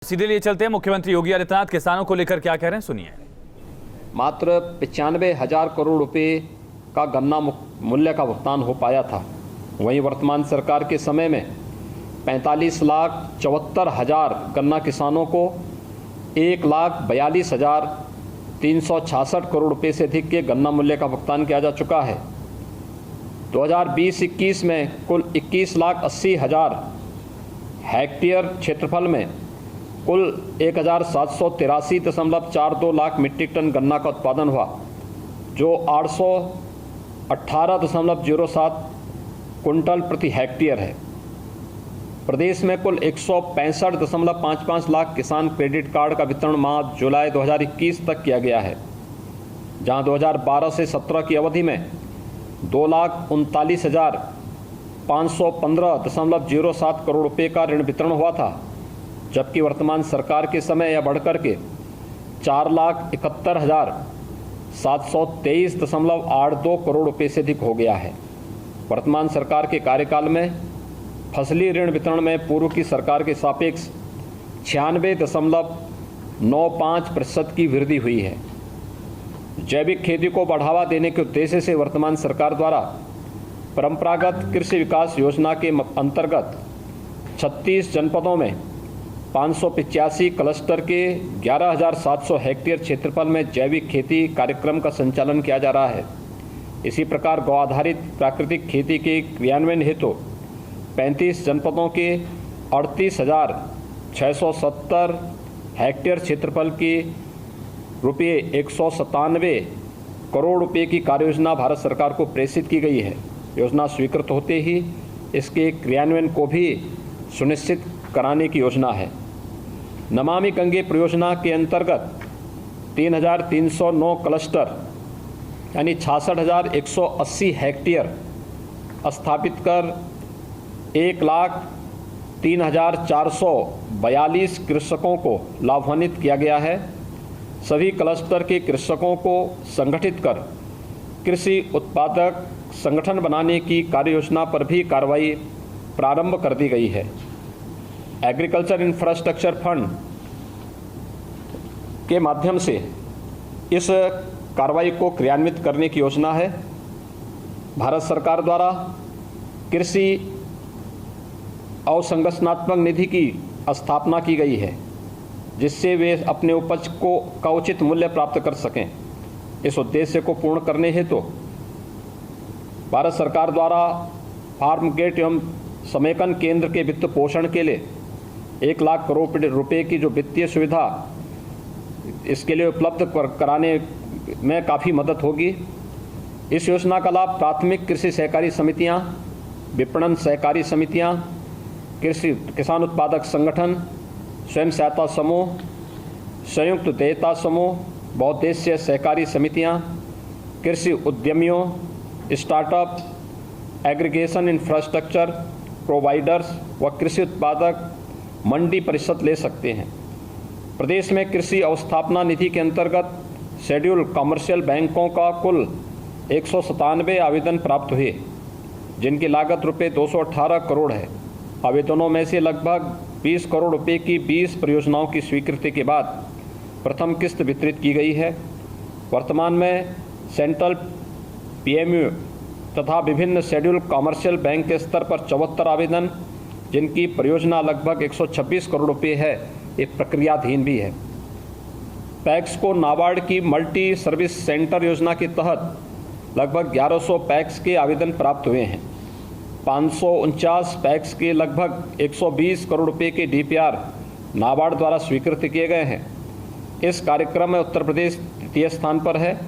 सीधे लिए चलते हैं, मुख्यमंत्री योगी आदित्यनाथ किसानों को लेकर क्या कह रहे हैं, सुनिए। मात्र 95,000 करोड़ रुपए का गन्ना मूल्य का भुगतान हो पाया था। वहीं वर्तमान सरकार के समय में 45,74,000 गन्ना किसानों को 1,42,366 करोड़ रुपए से अधिक के गन्ना मूल्य का भुगतान किया जा चुका है। 2020-21 में कुल 21,80,000 हेक्टेयर क्षेत्रफल में कुल 1,783.42 लाख मीट्रिक टन गन्ना का उत्पादन हुआ, जो 818.07 कुंटल प्रति हेक्टेयर है। प्रदेश में कुल 165.55 लाख किसान क्रेडिट कार्ड का वितरण माह जुलाई 2021 तक किया गया है, जहां 2012 से 17 की अवधि में 2,39,515.07 करोड़ रुपए का ऋण वितरण हुआ था, जबकि वर्तमान सरकार के समय यह बढ़कर के 4,71,723.82 करोड़ रुपए से अधिक हो गया है। वर्तमान सरकार के कार्यकाल में फसली ऋण वितरण में पूर्व की सरकार के सापेक्ष 96.95% की वृद्धि हुई है। जैविक खेती को बढ़ावा देने के उद्देश्य से वर्तमान सरकार द्वारा परंपरागत कृषि विकास योजना के अंतर्गत 36 जनपदों में 585 क्लस्टर के 11,700 हेक्टेयर क्षेत्रफल में जैविक खेती कार्यक्रम का संचालन किया जा रहा है। इसी प्रकार गौ आधारित प्राकृतिक खेती के क्रियान्वयन हेतु 35 जनपदों के 38,670 हेक्टेयर क्षेत्रफल की रुपये 197 करोड़ रुपए की कार्ययोजना भारत सरकार को प्रेषित की गई है। योजना स्वीकृत होते ही इसके क्रियान्वयन को भी सुनिश्चित कराने की योजना है। नमामि गंगे परियोजना के अंतर्गत 3,309 क्लस्टर यानी 66,180 हेक्टेयर स्थापित कर 1,03,442 कृषकों को लाभान्वित किया गया है। सभी क्लस्टर के कृषकों को संगठित कर कृषि उत्पादक संगठन बनाने की कार्ययोजना पर भी कार्रवाई प्रारंभ कर दी गई है। एग्रीकल्चर इंफ्रास्ट्रक्चर फंड के माध्यम से इस कार्रवाई को क्रियान्वित करने की योजना है। भारत सरकार द्वारा कृषि अवसंरचनात्मक निधि की स्थापना की गई है, जिससे वे अपने उपज का उचित मूल्य प्राप्त कर सकें। इस उद्देश्य को पूर्ण करने हेतु भारत सरकार द्वारा फार्म गेट एवं समेकन केंद्र के वित्त पोषण के लिए 1 लाख करोड़ रुपए की जो वित्तीय सुविधा इसके लिए उपलब्ध कराने में काफ़ी मदद होगी। इस योजना का लाभ प्राथमिक कृषि सहकारी समितियां, विपणन सहकारी समितियां, कृषि किसान उत्पादक संगठन, स्वयं सहायता समूह, संयुक्त देयता समूह, बहुउद्देश्यीय सहकारी समितियां, कृषि उद्यमियों, स्टार्टअप, एग्रीगेशन इंफ्रास्ट्रक्चर प्रोवाइडर्स व कृषि उत्पादक मंडी परिषद ले सकते हैं। प्रदेश में कृषि अवस्थापना निधि के अंतर्गत शेड्यूल कमर्शियल बैंकों का कुल 197 आवेदन प्राप्त हुए, जिनकी लागत रुपये 218 करोड़ है। आवेदनों में से लगभग 20 करोड़ रुपए की 20 परियोजनाओं की स्वीकृति के बाद प्रथम किस्त वितरित की गई है। वर्तमान में सेंट्रल पीएमयू तथा विभिन्न शेड्यूल कमर्शियल बैंक के स्तर पर 74 आवेदन, जिनकी परियोजना लगभग 126 करोड़ रुपए है, एक प्रक्रियाधीन भी है। पैक्स को नाबार्ड की मल्टी सर्विस सेंटर योजना के तहत लगभग 1100 पैक्स के आवेदन प्राप्त हुए हैं। 549 पैक्स के लगभग 120 करोड़ रुपए के डीपीआर नाबार्ड द्वारा स्वीकृत किए गए हैं। इस कार्यक्रम में उत्तर प्रदेश तृतीय स्थान पर है।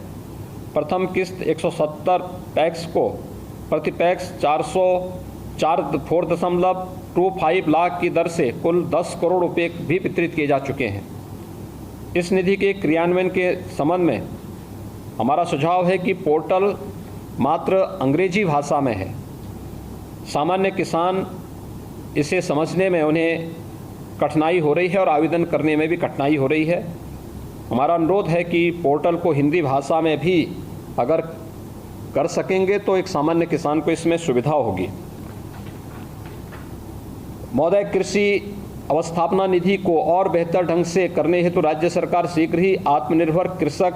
प्रथम किस्त 170 पैक्स को प्रति पैक्स 4.25 लाख की दर से कुल 10 करोड़ रुपए भी वितरित किए जा चुके हैं। इस निधि के क्रियान्वयन के संबंध में हमारा सुझाव है कि पोर्टल मात्र अंग्रेजी भाषा में है। सामान्य किसान इसे समझने में उन्हें कठिनाई हो रही है और आवेदन करने में भी कठिनाई हो रही है। हमारा अनुरोध है कि पोर्टल को हिंदी भाषा में भी अगर कर सकेंगे तो एक सामान्य किसान को इसमें सुविधा होगी। महोदय, कृषि अवस्थापना निधि को और बेहतर ढंग से करने हेतु राज्य सरकार शीघ्र ही आत्मनिर्भर कृषक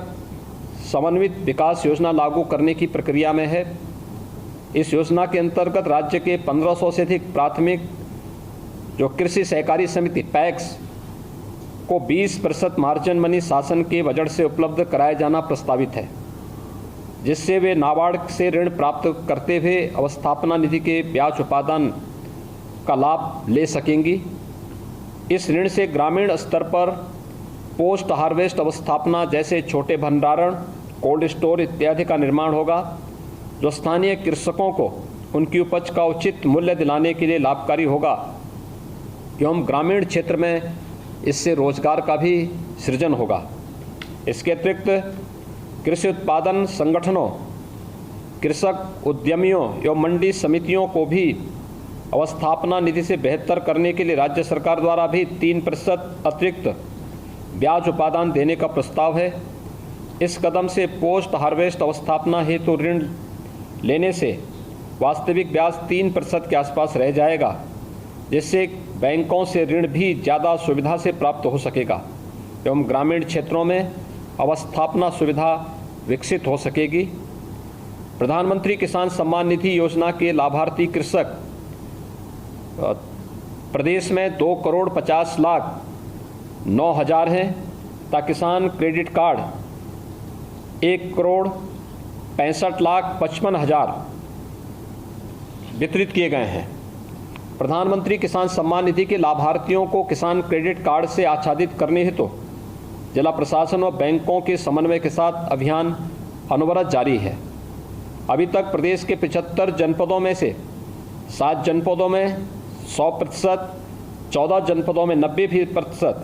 समन्वित विकास योजना लागू करने की प्रक्रिया में है। इस योजना के अंतर्गत राज्य के 1500 से अधिक प्राथमिक जो कृषि सहकारी समिति पैक्स को 20% मार्जिन मनी शासन के बजट से उपलब्ध कराया जाना प्रस्तावित है, जिससे वे नाबार्ड से ऋण प्राप्त करते हुए अवस्थापना निधि के ब्याज उपादान का लाभ ले सकेंगी। इस ऋण से ग्रामीण स्तर पर पोस्ट हार्वेस्ट अवस्थापना जैसे छोटे भंडारण, कोल्ड स्टोर इत्यादि का निर्माण होगा, जो स्थानीय कृषकों को उनकी उपज का उचित मूल्य दिलाने के लिए लाभकारी होगा एवं ग्रामीण क्षेत्र में इससे रोजगार का भी सृजन होगा। इसके अतिरिक्त कृषि उत्पादन संगठनों, कृषक उद्यमियों एवं मंडी समितियों को भी अवस्थापना निधि से बेहतर करने के लिए राज्य सरकार द्वारा भी 3% अतिरिक्त ब्याज उपादान देने का प्रस्ताव है। इस कदम से पोस्ट हार्वेस्ट अवस्थापना हेतु ऋण लेने से वास्तविक ब्याज 3% के आसपास रह जाएगा, जिससे बैंकों से ऋण भी ज़्यादा सुविधा से प्राप्त हो सकेगा एवं ग्रामीण क्षेत्रों में अवस्थापना सुविधा विकसित हो सकेगी। प्रधानमंत्री किसान सम्मान निधि योजना के लाभार्थी कृषक प्रदेश में 2,50,09,000 हैं, तथा किसान क्रेडिट कार्ड 1,65,55,000 वितरित किए गए हैं। प्रधानमंत्री किसान सम्मान निधि के लाभार्थियों को किसान क्रेडिट कार्ड से आच्छादित करने हेतु जिला प्रशासन व बैंकों के समन्वय के साथ अभियान अनवरत जारी है। अभी तक प्रदेश के 75 जनपदों में से 7 जनपदों में 100%, 14 जनपदों में 90%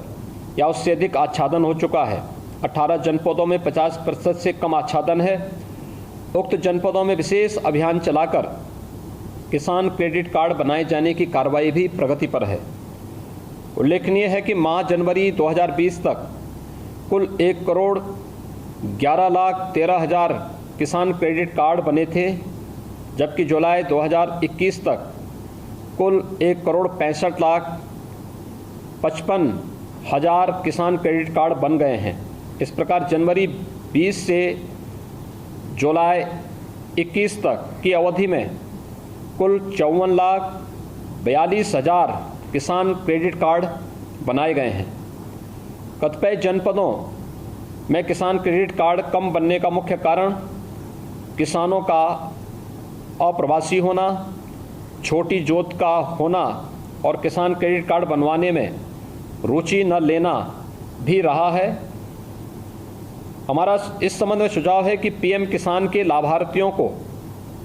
या उससे अधिक आच्छादन हो चुका है। 18 जनपदों में 50% से कम आच्छादन है। उक्त जनपदों में विशेष अभियान चलाकर किसान क्रेडिट कार्ड बनाए जाने की कार्रवाई भी प्रगति पर है। उल्लेखनीय है कि माह जनवरी 2020 तक कुल 1,11,13,000 किसान क्रेडिट कार्ड बने थे, जबकि जुलाई 2021 तक कुल 1,65,55,000 किसान क्रेडिट कार्ड बन गए हैं। इस प्रकार जनवरी 20 से जुलाई 21 तक की अवधि में कुल 54,42,000 किसान क्रेडिट कार्ड बनाए गए हैं। कतिपय जनपदों में किसान क्रेडिट कार्ड कम बनने का मुख्य कारण किसानों का अप्रवासी होना, छोटी जोत का होना और किसान क्रेडिट कार्ड बनवाने में रुचि न लेना भी रहा है। हमारा इस संबंध में सुझाव है कि पीएम किसान के लाभार्थियों को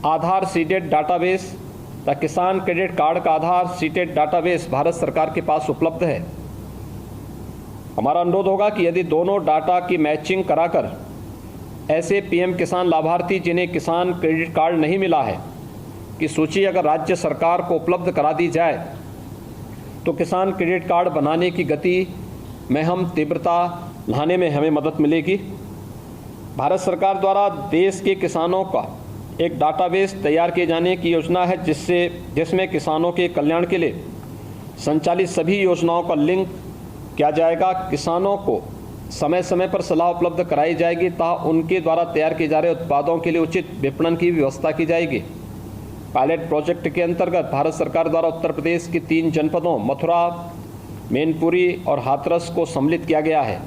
आधार सीडेड डाटाबेस तथा किसान क्रेडिट कार्ड का आधार सीडेड डाटाबेस भारत सरकार के पास उपलब्ध है। हमारा अनुरोध होगा कि यदि दोनों डाटा की मैचिंग कराकर ऐसे पीएम किसान लाभार्थी जिन्हें किसान क्रेडिट कार्ड नहीं मिला है की सूची अगर राज्य सरकार को उपलब्ध करा दी जाए तो किसान क्रेडिट कार्ड बनाने की गति में हम तीव्रता लाने में हमें मदद मिलेगी। भारत सरकार द्वारा देश के किसानों का एक डाटाबेस तैयार किए जाने की योजना है, जिसमें किसानों के कल्याण के लिए संचालित सभी योजनाओं का लिंक किया जाएगा। किसानों को समय समय पर सलाह उपलब्ध कराई जाएगी तथा उनके द्वारा तैयार किए जा रहे उत्पादों के लिए उचित विपणन की व्यवस्था की जाएगी। पायलट प्रोजेक्ट के अंतर्गत भारत सरकार द्वारा उत्तर प्रदेश के 3 जनपदों मथुरा, मैनपुरी और हाथरस को सम्मिलित किया गया है।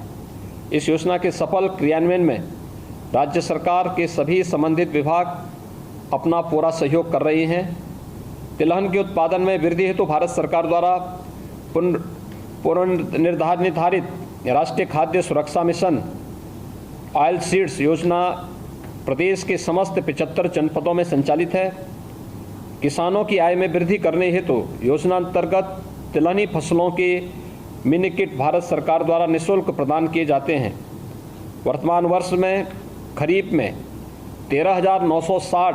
इस योजना के सफल क्रियान्वयन में राज्य सरकार के सभी संबंधित विभाग अपना पूरा सहयोग कर रहे हैं। तिलहन के उत्पादन में वृद्धि हेतु भारत सरकार द्वारा निर्धारित राष्ट्रीय खाद्य सुरक्षा मिशन ऑयल सीड्स योजना प्रदेश के समस्त 75 जनपदों में संचालित है। किसानों की आय में वृद्धि करने हेतु योजना अंतर्गत तिलहनी फसलों के मिनी किट भारत सरकार द्वारा निःशुल्क प्रदान किए जाते हैं। वर्तमान वर्ष में खरीफ में 13,960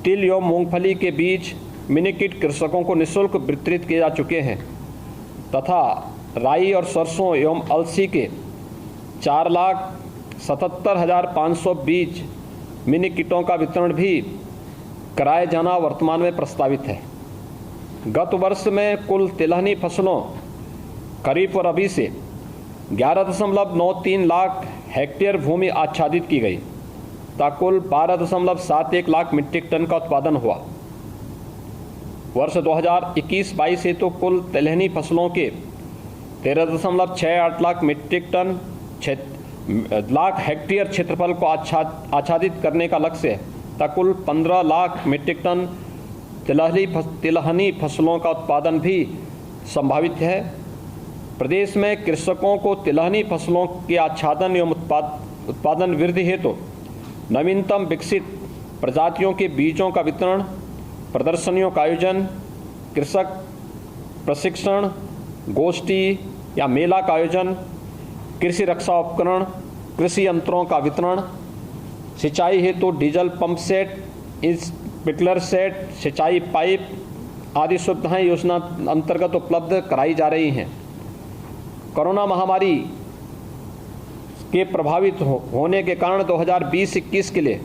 तिल एवं मूंगफली के बीज मिनी किट कृषकों को निःशुल्क वितरित किए जा चुके हैं तथा राई और सरसों एवं अलसी के 4,77,500 बीज मिनी किटों का वितरण भी कराए जाना वर्तमान में प्रस्तावित है। गत वर्ष में कुल तिलहनी फसलों खरीफ और रबी से 11.93 लाख हेक्टेयर भूमि आच्छादित की गई तथा कुल 12.71 लाख मीट्रिक टन का उत्पादन हुआ। वर्ष 2021-22 से तो कुल तिलहनी फसलों के 13.68 lakh metric ton lakh hectare क्षेत्रफल को आच्छादित करने का लक्ष्य है तथा कुल 15 लाख मीट्रिक टन तिलहनी फसलों का उत्पादन भी संभावित है। प्रदेश में कृषकों को तिलहनी फसलों के आच्छादन एवं उत्पादन वृद्धि हेतु नवीनतम विकसित प्रजातियों के बीजों का वितरण, प्रदर्शनियों का आयोजन, कृषक प्रशिक्षण, गोष्ठी या मेला का आयोजन, कृषि रक्षा उपकरण, कृषि यंत्रों का वितरण, सिंचाई हेतु diesel pump set, sprinkler set, सिंचाई पाइप आदि सुविधाएं योजना अंतर्गत उपलब्ध कराई जा रही हैं। कोरोना महामारी के प्रभावित होने के कारण 2020-21 के लिए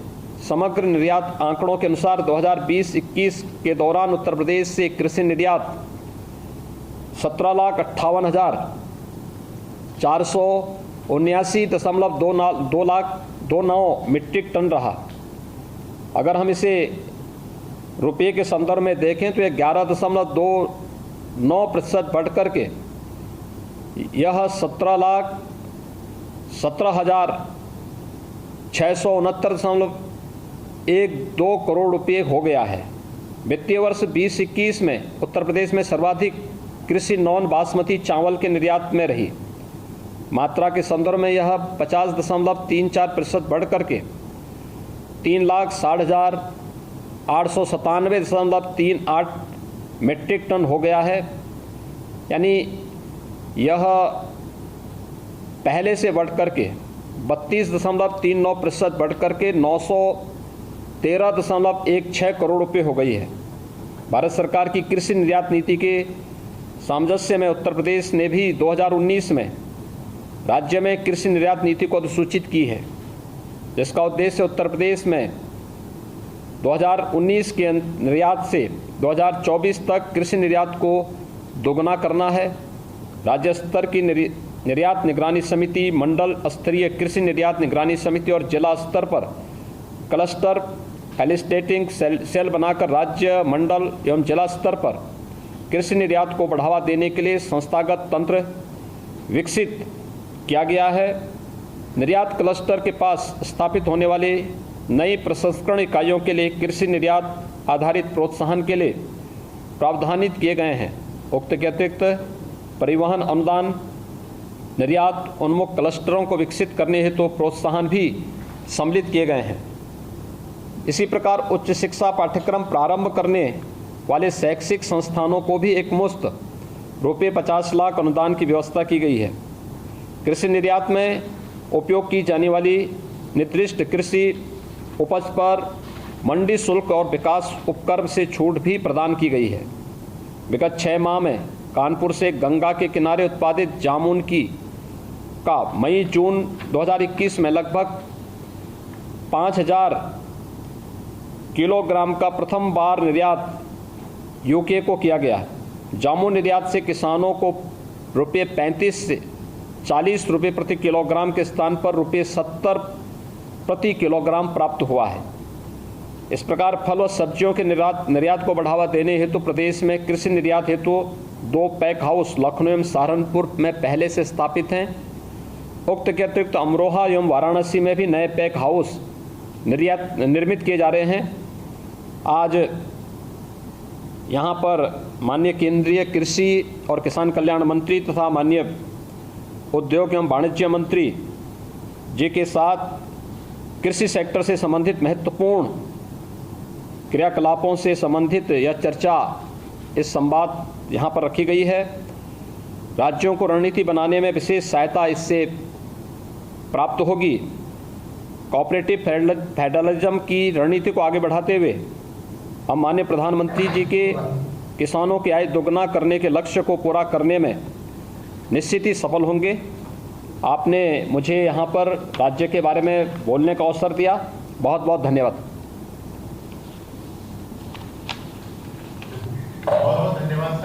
समग्र निर्यात आंकड़ों के अनुसार 2020-21 के दौरान उत्तर प्रदेश से कृषि निर्यात 17,58,479.29 मीट्रिक टन रहा। अगर हम इसे रुपये के संदर्भ में देखें तो यह 11.29% बढ़ करके यह 17,669.12 करोड़ रुपये हो गया है। वित्तीय वर्ष 2021 में उत्तर प्रदेश में सर्वाधिक कृषि नॉन बासमती चावल के निर्यात में रही। मात्रा के संदर्भ में यह 50.34% बढ़ करके 3,60,897.38 मीट्रिक टन हो गया है। यानी यह पहले से बढ़ करके 32.39% बढ़ करके 913.16 करोड़ रुपये हो गई है। भारत सरकार की कृषि निर्यात नीति के सामंजस्य में उत्तर प्रदेश ने भी 2019 में राज्य में कृषि निर्यात नीति को अधिसूचित की है, जिसका उद्देश्य उत्तर प्रदेश में 2019 के निर्यात से 2024 तक कृषि निर्यात को दोगुना करना है। राज्य स्तर की निर्यात निगरानी समिति, मंडल स्तरीय कृषि निर्यात निगरानी समिति और जिला स्तर पर क्लस्टर फैसिलिटेटिंग सेल बनाकर राज्य, मंडल एवं जिला स्तर पर कृषि निर्यात को बढ़ावा देने के लिए संस्थागत तंत्र विकसित किया गया है। निर्यात क्लस्टर के पास स्थापित होने वाले नई प्रसंस्करण इकाइयों के लिए कृषि निर्यात आधारित प्रोत्साहन के लिए प्रावधानित किए गए हैं। उक्त के अतिरिक्त परिवहन अनुदान, निर्यात उन्मुख क्लस्टरों को विकसित करने हेतु तो प्रोत्साहन भी सम्मिलित किए गए हैं। इसी प्रकार उच्च शिक्षा पाठ्यक्रम प्रारंभ करने वाले शैक्षिक संस्थानों को भी एक मुश्त रुपये 50 लाख अनुदान की व्यवस्था की गई है। कृषि निर्यात में उपयोग की जाने वाली निर्दिष्ट कृषि उपज पर मंडी शुल्क और विकास उपकर से छूट भी प्रदान की गई है। विगत 6 माह में कानपुर से गंगा के किनारे उत्पादित जामुन का मई-जून 2021 में लगभग 5,000 किलोग्राम का प्रथम बार निर्यात यूके को किया गया। जामुन निर्यात से किसानों को रुपये 35 से 40 रुपये प्रति किलोग्राम के स्थान पर रुपये 70 प्रति किलोग्राम प्राप्त हुआ है। इस प्रकार फल व सब्जियों के निर्यात को बढ़ावा देने हेतु प्रदेश में कृषि निर्यात हेतु 2 पैक हाउस लखनऊ एवं सहारनपुर में पहले से स्थापित हैं। उक्त के अतिरिक्त अमरोहा एवं वाराणसी में भी नए पैक हाउस निर्मित किए जा रहे हैं। आज यहाँ पर माननीय केंद्रीय कृषि और किसान कल्याण मंत्री तथा माननीय उद्योग एवं वाणिज्य मंत्री जी के साथ कृषि सेक्टर से संबंधित महत्वपूर्ण क्रियाकलापों से संबंधित यह चर्चा, इस संवाद यहाँ पर रखी गई है। राज्यों को रणनीति बनाने में विशेष सहायता इससे प्राप्त होगी। कोऑपरेटिव फेडरलिज्म की रणनीति को आगे बढ़ाते हुए हम माननीय प्रधानमंत्री जी के किसानों की आय दोगुना करने के लक्ष्य को पूरा करने में निश्चित ही सफल होंगे। आपने मुझे यहाँ पर राज्य के बारे में बोलने का अवसर दिया, बहुत बहुत धन्यवाद।